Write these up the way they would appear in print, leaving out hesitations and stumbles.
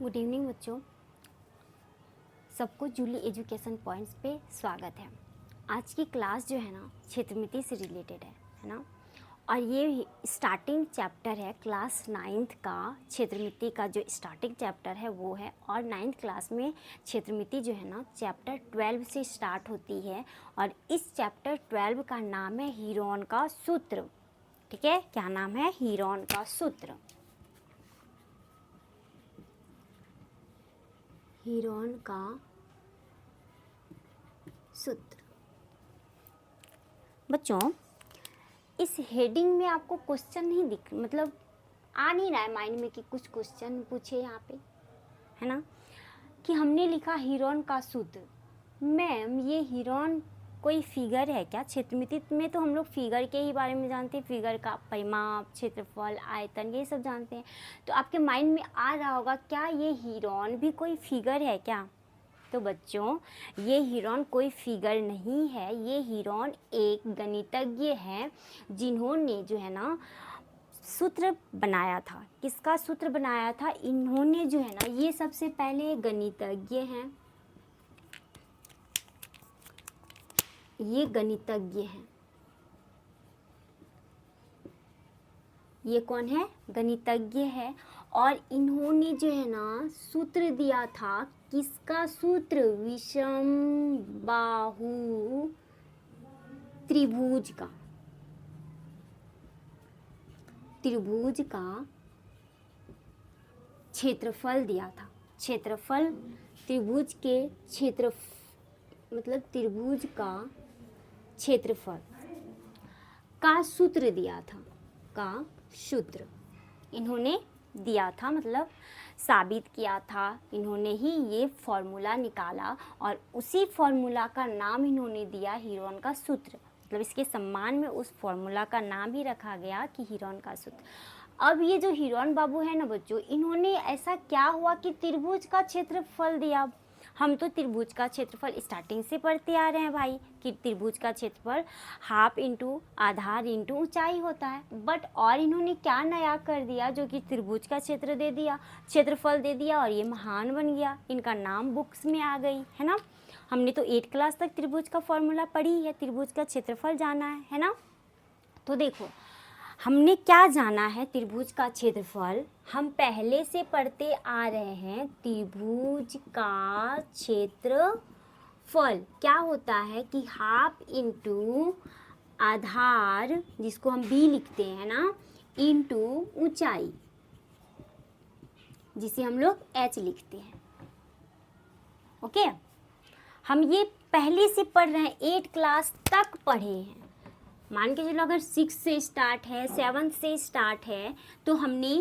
Good evening बच्चों, सबको Jully education points पे स्वागत है। आज की क्लास जो है ना क्षेत्रमिति से रिलेटेड है ना। और ये स्टार्टिंग चैप्टर है क्लास 9th का। क्षेत्रमिति का जो स्टार्टिंग चैप्टर है वो है, और 9th क्लास में क्षेत्रमिति जो है ना चैप्टर 12 से स्टार्ट होती है। और इस चैप्टर 12 का नाम है हीरोन का सूत्र। ठीक है, क्या नाम है? हीरोन का सूत्र। हीरोन का सूत्र। बच्चों, इस हेडिंग में आपको क्वेश्चन नहीं दिख, मतलब आ नहीं रहा है माइंड में कि कुछ क्वेश्चन पूछे यहाँ पे, है ना। कि हमने लिखा हीरोन का सूत्र। मैम, ये हीरोन कोई फिगर है क्या? क्षेत्रमिति में तो हम लोग फिगर के ही बारे में जानते हैं, फिगर का परिमाप, क्षेत्रफल, आयतन, ये सब जानते हैं। तो आपके माइंड में आ रहा होगा क्या ये हीरोन भी कोई फिगर है क्या? तो बच्चों, ये हीरोन कोई फिगर नहीं है। ये हीरोन एक गणितज्ञ है जिन्होंने जो है ना सूत्र बनाया था। किसका सूत्र बनाया था? इन्होंने जो है ना, ये सबसे पहले गणितज्ञ हैं। ये गणितज्ञ हैं। ये कौन है? गणितज्ञ है। और इन्होंने जो है ना सूत्र दिया था। किसका सूत्र? विषम बाहु त्रिभुज का। त्रिभुज का क्षेत्रफल दिया था। क्षेत्रफल, त्रिभुज के क्षेत्र, मतलब त्रिभुज का क्षेत्रफल का सूत्र दिया था। का सूत्र इन्होंने दिया था, मतलब साबित किया था। इन्होंने ही ये फॉर्मूला निकाला और उसी फॉर्मूला का नाम इन्होंने दिया हीरोन का सूत्र। मतलब इसके सम्मान में उस फॉर्मूला का नाम ही रखा गया कि हीरोन का सूत्र। अब ये जो हीरोन बाबू है ना बच्चों, इन्होंने ऐसा क्या हुआ कि त्रिभुज का क्षेत्रफल दिया। हम तो त्रिभुज का क्षेत्रफल स्टार्टिंग से पढ़ते आ रहे हैं भाई, कि त्रिभुज का क्षेत्रफल हाफ इंटू आधार इंटू ऊंचाई होता है। बट और इन्होंने क्या नया कर दिया जो कि त्रिभुज का क्षेत्र दे दिया, क्षेत्रफल दे दिया, और ये महान बन गया। इनका नाम बुक्स में आ गई, है ना। हमने तो 8 क्लास तक त्रिभुज का फॉर्मूला पढ़ी है, त्रिभुज का क्षेत्रफल जाना है ना। तो देखो, हमने क्या जाना है? त्रिभुज का क्षेत्रफल हम पहले से पढ़ते आ रहे हैं। त्रिभुज का क्षेत्रफल क्या होता है कि हाफ इंटू आधार, जिसको हम बी लिखते हैं ना, इंटू ऊंचाई, जिसे हम लोग एच लिखते हैं। ओके, हम ये पहले से पढ़ रहे हैं, 8 क्लास तक पढ़े हैं। मान के चलो अगर 6 से स्टार्ट है, 7 से स्टार्ट है, तो हमने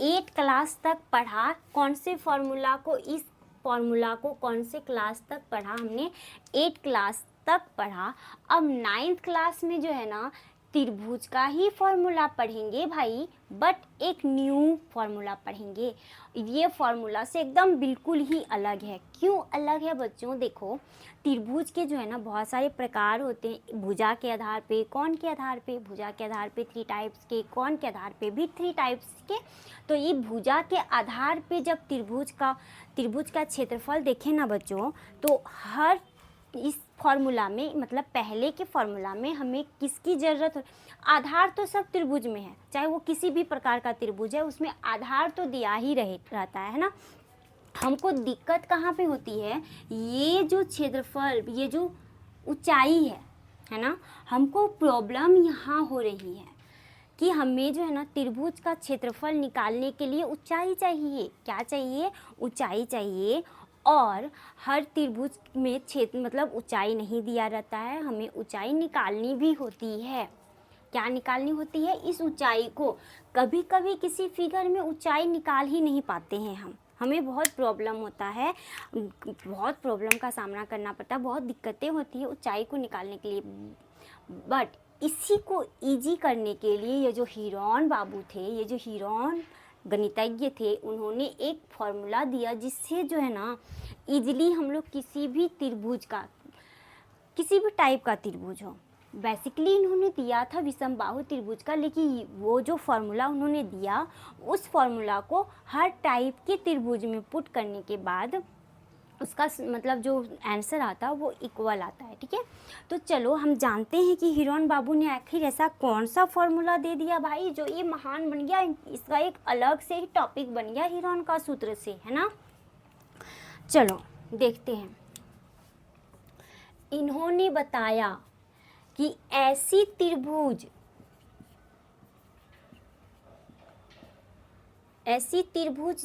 8 क्लास तक पढ़ा। कौन से फॉर्मूला को? इस फॉर्मूला को कौन से क्लास तक पढ़ा? हमने 8 क्लास तक पढ़ा। अब 9th क्लास में जो है ना त्रिभुज का ही फॉर्मूला पढ़ेंगे भाई, बट एक न्यू फॉर्मूला पढ़ेंगे। ये फॉर्मूला से एकदम बिल्कुल ही अलग है। क्यों अलग है बच्चों? देखो, त्रिभुज के जो है ना बहुत सारे प्रकार होते हैं। भुजा के आधार पे, कोण के आधार पे, भुजा के आधार पे 3 टाइप्स के, कोण के आधार पे भी 3 टाइप्स के। तो ये भुजा के आधार पे जब त्रिभुज का क्षेत्रफल देखें ना बच्चों, तो हर इस फॉर्मूला में, मतलब पहले के फॉर्मूला में हमें किसकी ज़रूरत हो? आधार तो सब त्रिभुज में है, चाहे वो किसी भी प्रकार का त्रिभुज है, उसमें आधार तो दिया ही रहता है ना। हमको दिक्कत कहाँ पे होती है? ये जो क्षेत्रफल, ये जो ऊंचाई है ना, हमको प्रॉब्लम यहाँ हो रही है कि हमें जो है ना त्रिभुज का क्षेत्रफल निकालने के लिए ऊंचाई चाहिए। क्या चाहिए? ऊंचाई चाहिए। और हर त्रिभुज में क्षेत्र, मतलब ऊंचाई नहीं दिया रहता है, हमें ऊंचाई निकालनी भी होती है। क्या निकालनी होती है? इस ऊंचाई को। कभी कभी किसी फिगर में ऊंचाई निकाल ही नहीं पाते हैं हमें बहुत प्रॉब्लम होता है, बहुत प्रॉब्लम का सामना करना पड़ता है, बहुत दिक्कतें होती है ऊंचाई को निकालने के लिए। बट इसी को इजी करने के लिए ये जो हीरोन बाबू थे, ये जो हीरोन गणितज्ञ थे, उन्होंने एक फॉर्मूला दिया जिससे जो है ना इजीली हम लोग किसी भी त्रिभुज का, किसी भी टाइप का त्रिभुज हो, बेसिकली इन्होंने दिया था विषमबाहु त्रिभुज का, लेकिन वो जो फॉर्मूला उन्होंने दिया उस फॉर्मूला को हर टाइप के त्रिभुज में पुट करने के बाद उसका मतलब जो आंसर आता है वो इक्वल आता है। ठीक है, तो चलो हम जानते हैं कि हिरोन बाबू ने आखिर ऐसा कौन सा फॉर्मूला दे दिया भाई जो ये महान बन गया, इसका एक अलग से ही टॉपिक बन गया हिरोन का सूत्र से, है ना। चलो देखते हैं। इन्होंने बताया कि ऐसी त्रिभुज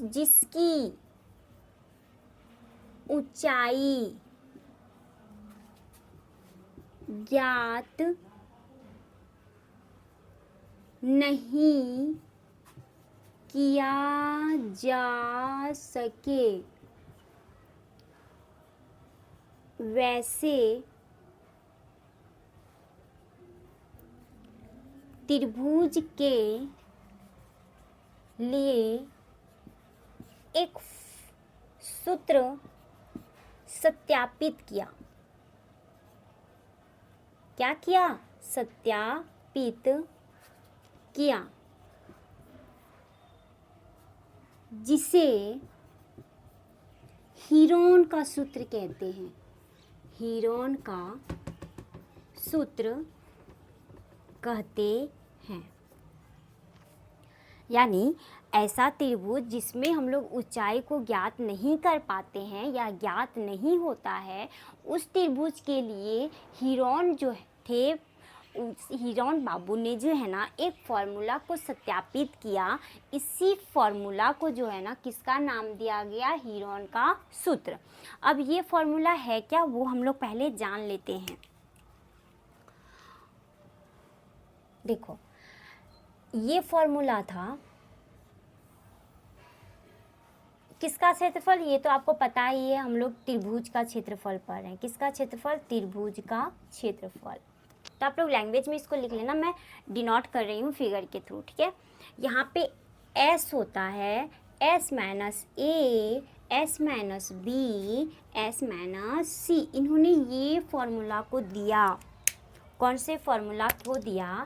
जिसकी ऊंचाई ज्ञात नहीं किया जा सके वैसे त्रिभुज के लिए एक सूत्र सत्यापित किया। क्या किया? सत्यापित किया, जिसे हीरोन का सूत्र कहते हैं। हीरोन का सूत्र कहते हैं। यानी ऐसा त्रिभुज जिसमें हम लोग ऊंचाई को ज्ञात नहीं कर पाते हैं या ज्ञात नहीं होता है, उस त्रिभुज के लिए हीरोन जो थे, हीरोन बाबू ने जो है ना एक फॉर्मूला को सत्यापित किया। इसी फॉर्मूला को जो है ना किसका नाम दिया गया? हीरोन का सूत्र। अब ये फॉर्मूला है क्या, वो हम लोग पहले जान लेते हैं। देखो, ये फॉर्मूला था किसका क्षेत्रफल? ये तो आपको पता ही है, हम लोग त्रिभुज का क्षेत्रफल पढ़ रहे हैं। किसका क्षेत्रफल? त्रिभुज का क्षेत्रफल। तो आप लोग लैंग्वेज में इसको लिख लेना, मैं डिनोट कर रही हूँ फिगर के थ्रू। ठीक है, यहाँ पे s होता है s minus a, s minus b, s minus c। इन्होंने ये फॉर्मूला को दिया। कौन से फॉर्मूला को दिया?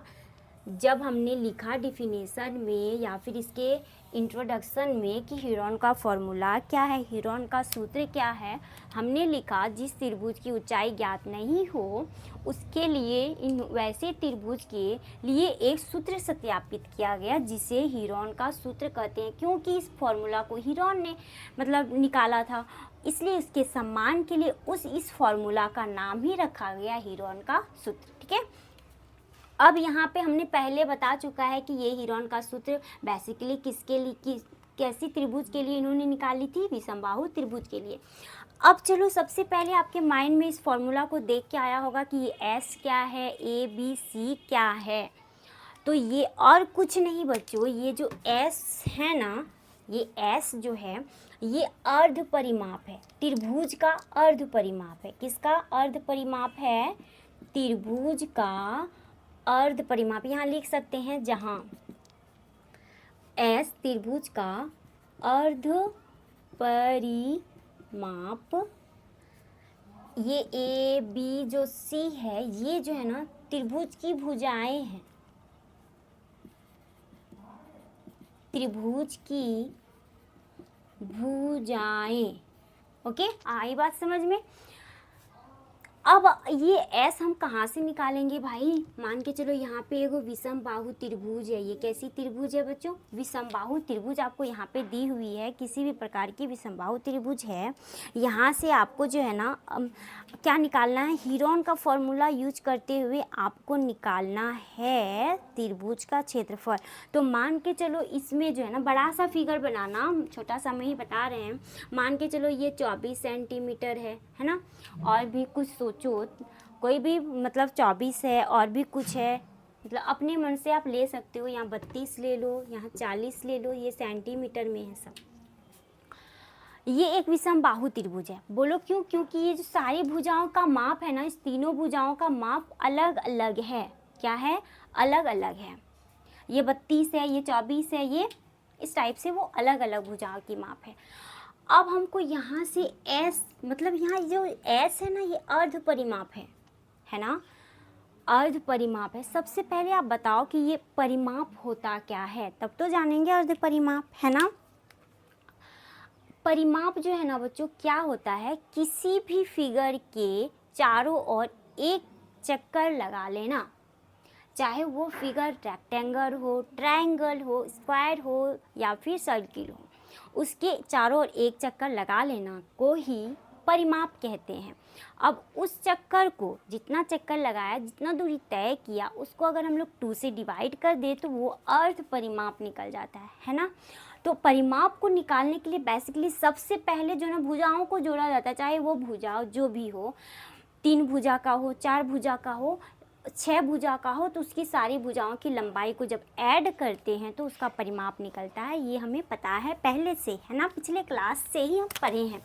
जब हमने लिखा डिफिनेशन में या फिर इसके इंट्रोडक्शन में कि हीरोन का फॉर्मूला क्या है, हीरोन का सूत्र क्या है, हमने लिखा जिस त्रिभुज की ऊंचाई ज्ञात नहीं हो उसके लिए वैसे त्रिभुज के लिए एक सूत्र सत्यापित किया गया जिसे हीरोन का सूत्र कहते हैं। क्योंकि इस फॉर्मूला को हीरोन ने मतलब निकाला था, इसलिए इसके सम्मान के लिए इस फॉर्मूला का नाम ही रखा गया हीरोन का सूत्र। ठीक है, अब यहाँ पे हमने पहले बता चुका है कि ये हीरोन का सूत्र बेसिकली किसके लिए, कैसी त्रिभुज के लिए इन्होंने निकाली थी? विषमबाहु त्रिभुज के लिए। अब चलो सबसे पहले आपके माइंड में इस फॉर्मूला को देख के आया होगा कि ये एस क्या है, ए बी सी क्या है। तो ये और कुछ नहीं बच्चों, ये जो एस है ना, ये एस जो है ये अर्ध परिमाप है, त्रिभुज का अर्ध परिमाप है। किसका अर्ध परिमाप है? त्रिभुज का अर्ध परिमाप। यहाँ लिख सकते हैं जहाँ एस त्रिभुज का अर्ध परिमाप, ये ए बी जो सी है ये जो है ना त्रिभुज की भुजाएं हैं, त्रिभुज की भुजाएं। ओके, आई बात समझ में? अब ये एस हम कहाँ से निकालेंगे भाई? मान के चलो यहाँ पे एगो विषमबाहु त्रिभुज है। ये कैसी त्रिभुज है बच्चों? विषमबाहु त्रिभुज आपको यहाँ पे दी हुई है, किसी भी प्रकार की विषमबाहु त्रिभुज है। यहाँ से आपको जो है ना क्या निकालना है? हीरोन का फॉर्मूला यूज करते हुए आपको निकालना है त्रिभुज का क्षेत्रफल। तो मान के चलो इसमें जो है ना बड़ा सा फिगर बनाना, छोटा सा मैं ही बता रहे हैं। मान के चलो ये 24 सेंटीमीटर है ना, और भी कुछ सोचो, कोई भी मतलब 24 है और भी कुछ है, मतलब अपने मन से आप ले सकते हो। यहाँ 32 ले लो, यहाँ 40 ले लो, ये सेंटीमीटर में है सब। ये एक विषमबाहु त्रिभुज है। बोलो क्यों? क्योंकि ये जो सारी भुजाओं का माप है ना, इस तीनों भुजाओं का माप अलग अलग है। क्या है? अलग अलग है। ये 32 है, ये 24 है, ये इस टाइप से वो अलग अलग भुजाओं की माप है। अब हमको यहाँ से एस, मतलब यहाँ जो एस है ना ये अर्ध परिमाप है ना, अर्ध परिमाप है। सबसे पहले आप बताओ कि ये परिमाप होता क्या है, तब तो जानेंगे अर्ध परिमाप, है ना। परिमाप जो है ना बच्चों क्या होता है, किसी भी फिगर के चारों ओर एक चक्कर लगा लेना, चाहे वो फिगर रेक्टेंगल हो, ट्रायंगल हो, स्क्वायर हो या फिर सर्किल हो, उसके चारों ओर एक चक्कर लगा लेना को ही परिमाप कहते हैं। अब उस चक्कर को, जितना चक्कर लगाया, जितना दूरी तय किया, उसको अगर हम लोग 2 से डिवाइड कर दे तो वो अर्ध परिमाप निकल जाता है ना। तो परिमाप को निकालने के लिए बेसिकली सबसे पहले जो ना भुजाओं को जोड़ा जाता है, चाहे वो भुजा जो भी हो, 3 भुजा का हो, 4 भुजा का हो, 6 भुजा का हो, तो उसकी सारी भुजाओं की लंबाई को जब ऐड करते हैं तो उसका परिमाप निकलता है। ये हमें पता है पहले से, है ना, पिछले क्लास से ही हम पढ़े हैं।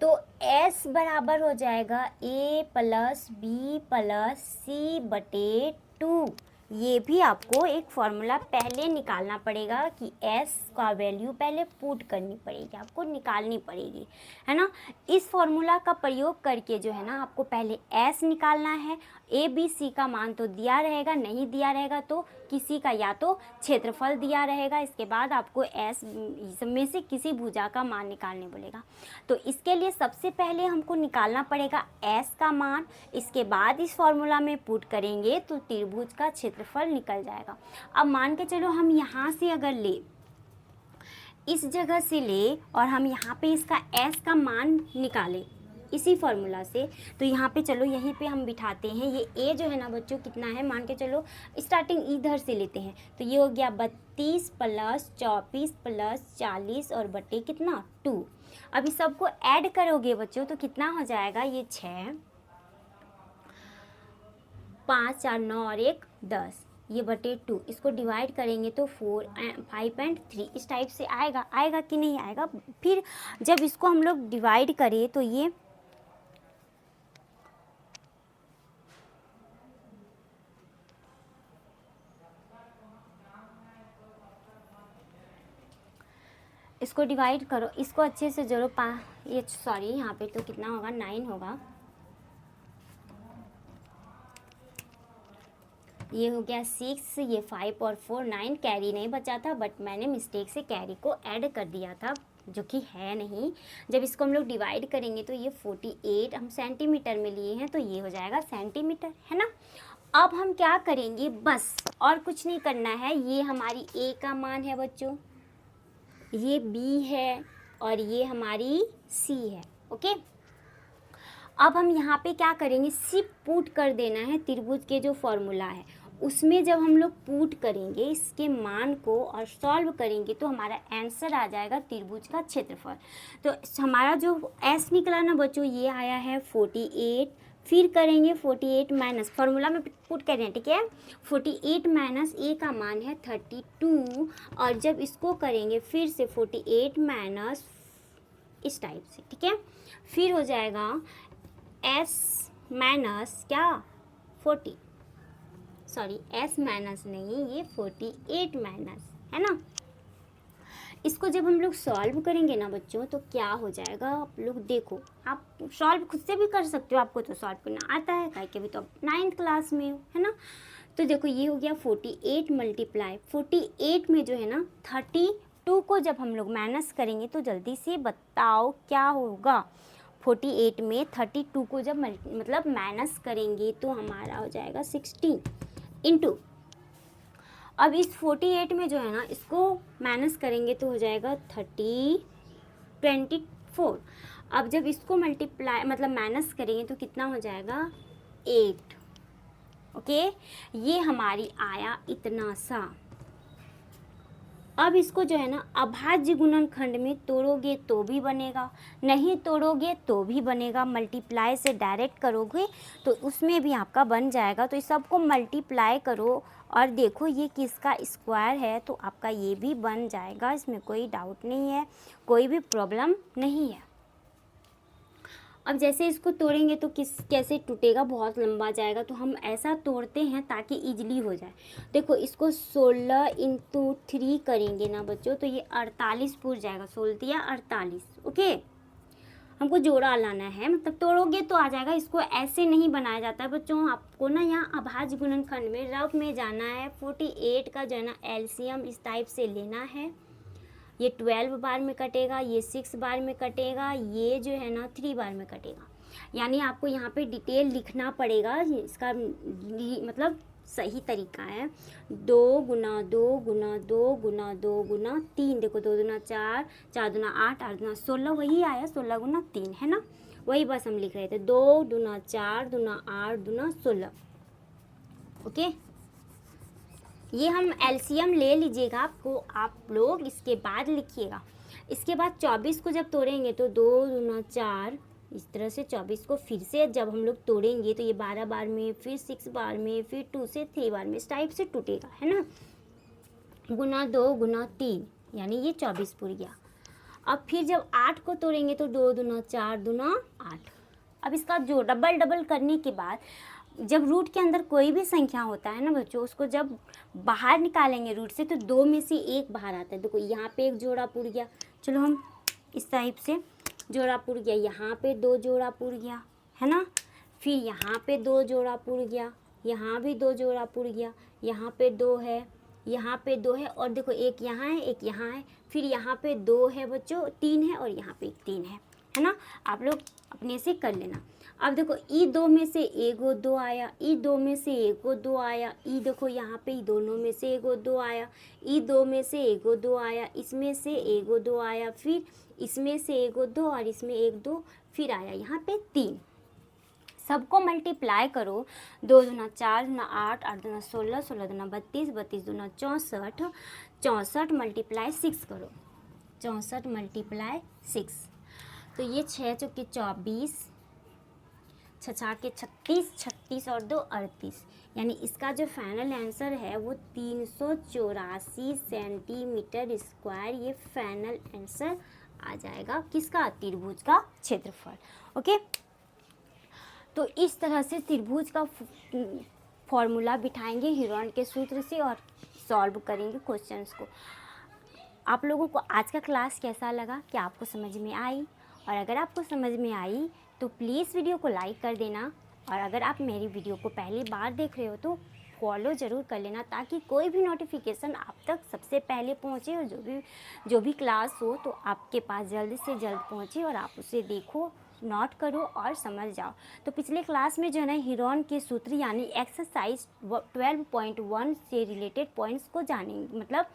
तो S बराबर हो जाएगा A + B + C बटे 2। ये भी आपको एक फॉर्मूला पहले निकालना पड़ेगा कि S का वैल्यू पहले पुट करनी पड़ेगी, आपको निकालनी पड़ेगी, है ना। इस फॉर्मूला का प्रयोग करके जो है ना आपको पहले S निकालना है। A B C का मान तो दिया रहेगा, नहीं दिया रहेगा तो किसी का या तो क्षेत्रफल दिया रहेगा, इसके बाद आपको S में से किसी भुजा का मान निकालने बोलेगा। तो इसके लिए सबसे पहले हमको निकालना पड़ेगा S का मान, इसके बाद इस फॉर्मूला में पुट करेंगे तो त्रिभुज का क्षेत्रफल निकल जाएगा। अब मान के चलो हम यहाँ से अगर ले, इस जगह से ले और हम यहाँ पे इसका S का मान निकालें इसी फॉर्मूला से, तो यहाँ पे चलो यहीं पे हम बिठाते हैं। ये A जो है ना बच्चों कितना है, मान के चलो स्टार्टिंग इधर से लेते हैं, तो ये हो गया 32 + 24 + 40 और बटे कितना 2। अभी सबको ऐड करोगे बच्चों तो कितना हो जाएगा, ये 6, 5, 4, 9 और 1 10, ये बटे 2। इसको डिवाइड करेंगे तो 4, 5 एंड 3 इस टाइप से आएगा। आएगा कि नहीं आएगा। फिर जब इसको हम लोग डिवाइड करें तो ये इसको डिवाइड करो, इसको अच्छे से जोड़ो। ये सॉरी यहाँ पे तो कितना होगा, 9 होगा। ये हो गया 6, ये 5 और 4 9, कैरी नहीं बचा था बट मैंने मिस्टेक से कैरी को ऐड कर दिया था, जो कि है नहीं। जब इसको हम लोग डिवाइड करेंगे तो ये 48 हम सेंटीमीटर में लिए हैं तो ये हो जाएगा सेंटीमीटर, है ना। अब हम क्या करेंगे, बस और कुछ नहीं करना है। ये हमारी A का मान है बच्चों, ये B है और ये हमारी C है। ओके, अब हम यहाँ पे क्या करेंगे, सिर्फ पुट कर देना है त्रिभुज के जो फॉर्मूला है उसमें। जब हम लोग पुट करेंगे इसके मान को और सॉल्व करेंगे तो हमारा आंसर आ जाएगा त्रिभुज का क्षेत्रफल। तो हमारा जो S निकला ना बच्चों, ये आया है 48। फिर करेंगे 48 माइनस, फॉर्मूला में पुट करें, ठीक है। 48 माइनस A का मान है 32 और जब इसको करेंगे फिर से 48 माइनस इस टाइप से, ठीक है। फिर हो जाएगा S माइनस क्या 40, सॉरी S माइनस नहीं, ये 48 माइनस, है ना। इसको जब हम लोग सॉल्व करेंगे ना बच्चों तो क्या हो जाएगा, आप लोग देखो, आप सॉल्व खुद से भी कर सकते हो, आपको तो सॉल्व करना आता है, काहे के भी तो 9th क्लास में हो, है ना। तो देखो ये हो गया 48 मल्टीप्लाई 48 में जो है ना 32 को जब हम लोग माइनस करेंगे तो जल्दी से बताओ क्या होगा। 48 में 32 को जब मतलब माइनस करेंगे तो हमारा हो जाएगा 16 इंटू। अब इस 48 में जो है ना इसको माइनस करेंगे तो हो जाएगा 24। अब जब इसको मल्टीप्लाई मतलब माइनस करेंगे तो कितना हो जाएगा 8। ओके, ये हमारी आया इतना सा। अब इसको जो है ना अभाज्य गुणनखंड में तोड़ोगे तो भी बनेगा, नहीं तोड़ोगे तो भी बनेगा, मल्टीप्लाई से डायरेक्ट करोगे तो उसमें भी आपका बन जाएगा। तो इस सबको मल्टीप्लाई करो और देखो ये किसका स्क्वायर है तो आपका ये भी बन जाएगा, इसमें कोई डाउट नहीं है, कोई भी प्रॉब्लम नहीं है। अब जैसे इसको तोड़ेंगे तो कैसे टूटेगा, बहुत लंबा जाएगा, तो हम ऐसा तोड़ते हैं ताकि इजली हो जाए। देखो इसको 16 × 3 करेंगे ना बच्चों तो ये 48 पूर जाएगा, 16 या 48। ओके, हमको जोड़ा लाना है, मतलब तोड़ोगे तो आ जाएगा, इसको ऐसे नहीं बनाया जाता है बच्चों। आपको ना यहाँ अभाज्य गुणनखंड में रफ में जाना है। 48 का जो है ना एलसीएम इस टाइप से लेना है। ये 12 बार में कटेगा, ये 6 बार में कटेगा, ये जो है ना 3 बार में कटेगा। यानी आपको यहाँ पे डिटेल लिखना पड़ेगा, इसका मतलब सही तरीका है। 2 गुना 2 गुना 2 गुना 2 गुना 3, देखो 2 दूना 4, 4 दूना 8, 8 दूना 16, वही आया 16 गुना 3, है ना, वही बस हम लिख रहे थे। 2 दूना 4 दूना 8 दूना 16। ओके, ये हम एलसीएम ले लीजिएगा, आपको आप लोग इसके बाद लिखिएगा। इसके बाद 24 को जब तोड़ेंगे तो 2 दूना 4, इस तरह से 24 को फिर से जब हम लोग तोड़ेंगे तो ये 12 बार में, फिर 6 बार में, फिर 2 से 3 बार में, इस टाइप से टूटेगा, है ना। गुना 2 गुना 3, यानी ये 24 पूर गया। अब फिर जब 8 को तोड़ेंगे तो 2 दूना 4 दूना 8। अब इसका जो डबल डबल करने के बाद जब रूट के अंदर कोई भी संख्या होता है ना बच्चों, उसको जब बाहर निकालेंगे रूट से तो 2 में से 1 बाहर आता है। देखो यहाँ पे एक जोड़ा पुर गया, चलो हम इस टाइप से जोड़ा पुर गया, यहाँ पे 2 जोड़ा पुर गया, है ना। फिर यहाँ पे 2 जोड़ा पुर गया, यहाँ भी 2 जोड़ा पुर गया, यहाँ पे 2 है, यहाँ पे 2 है, और देखो एक यहाँ है एक यहाँ है, फिर यहाँ पे 2 है बच्चों, 3 है, और यहाँ पे 3 है ना। आप लोग अपने से कर लेना। अब देखो ई 2 में से एगो 2 आया, ई 2 में से एगो 2 आया, ई देखो यहाँ पे ई दोनों में से एगो 2 आया, ई 2 में से एगो 2 आया, इसमें से एगो 2 आया, फिर इसमें से एगो 2, और इसमें 1 2 फिर आया, यहाँ पे 3। सबको मल्टीप्लाई करो। 2 दूना 4 दूना 8, 8 दूना 16, 16 दूना 32, 32 दूना 64, 64 मल्टीप्लाई 6 करो, 64 मल्टीप्लाई 6, तो ये 6 चौके 24, 6 के 36, 36 और 2 38, यानी इसका जो फाइनल आंसर है वो 384 सेंटीमीटर स्क्वायर, ये फाइनल आंसर आ जाएगा किसका, त्रिभुज का क्षेत्रफल। ओके, तो इस तरह से त्रिभुज का फॉर्मूला बिठाएंगे हीरोन के सूत्र से और सॉल्व करेंगे क्वेश्चंस को। आप लोगों को आज का क्लास कैसा लगा, क्या आपको समझ में आई? और अगर आपको समझ में आई तो प्लीज़ वीडियो को लाइक कर देना, और अगर आप मेरी वीडियो को पहली बार देख रहे हो तो फॉलो ज़रूर कर लेना, ताकि कोई भी नोटिफिकेशन आप तक सबसे पहले पहुंचे, और जो भी क्लास हो तो आपके पास जल्द से जल्द पहुंचे और आप उसे देखो, नोट करो और समझ जाओ। तो पिछले क्लास में जो है ना हीरोन के सूत्र यानी एक्सरसाइज 12.1 से रिलेटेड पॉइंट्स को जानेंगे, मतलब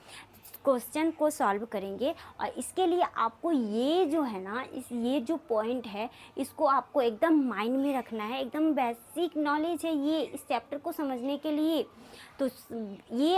क्वेश्चन को सॉल्व करेंगे। और इसके लिए आपको ये जो है ना ये जो पॉइंट है इसको आपको एकदम माइंड में रखना है, एकदम बेसिक नॉलेज है ये इस चैप्टर को समझने के लिए। तो ये